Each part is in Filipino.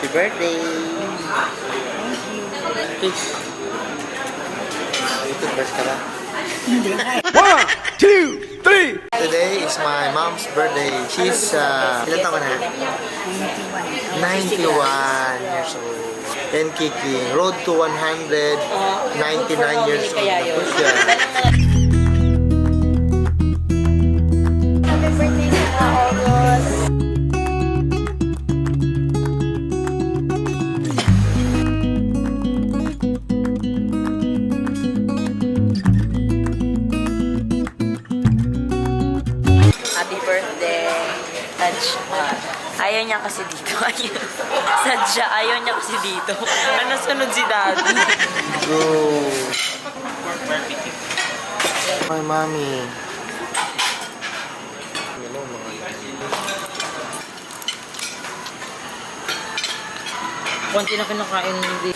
Happy birthday! Kiss. Toothbrush ka ba? Hindi na. 1, 2, 3! Today is my mom's birthday. She's, ilan taon na? 91 years old. And kicking. Road to 100, 99 years old na po siya. Happy birthday sa August. Happy birthday. Ayaw niya kasi dito. Sadya, ayaw niya kasi dito. Ano sunod si daddy? Go! My mommy. Konti na kinakain hindi.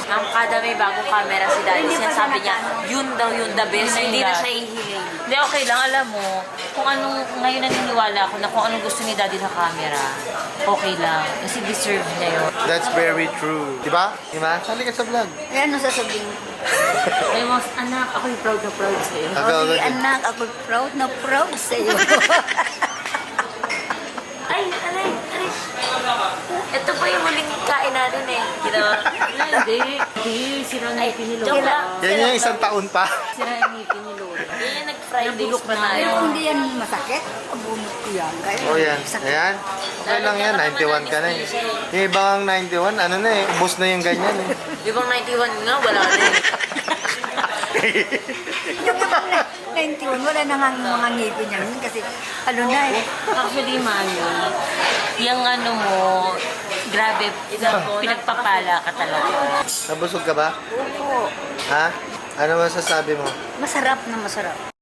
Ang kada may bagong camera si daddy, sinasabi niya, yun daw yun the best. Hindi na siya ihiling. Hindi, okay lang. Alam mo, kung anong, ngayon naniniwala ako na kung anong gusto ni daddy sa camera, okay lang. Kasi deserve niya yun. That's very true. Diba? Diba? Sali ka sa vlog. Eh, ano sasabihin ko? Ay, mas anak, ako'y proud na proud sa'yo. Okay, anak, ako proud na proud sa'yo. Ay, alay. Ito pa yung huling kain natin eh. Ginawa. Hindi. Hindi. Sira na ngipin ni Lola. Yan yung isang taon pa. Sira na ngipin ni Lola. Yan yung nag-Fridays pa tayo. Pero hindi yan masakit. Abunot ko yan. Kaya Oh, yan. sakit. Ayan. Okay lang yan. 91 ka na eh. Yung ibang 91, ano na eh. Ubus na yung ganyan eh. Yung 91 nga, wala na eh. Yung ibang 91, wala na nga mga ngipin yan. Kasi ano na eh. Actually, Mano, yung ano mo, grabe, pinagpapala ka talaga. Nabusog ka ba? Oo. Ha? Ano masasabi mo? Masarap na masarap.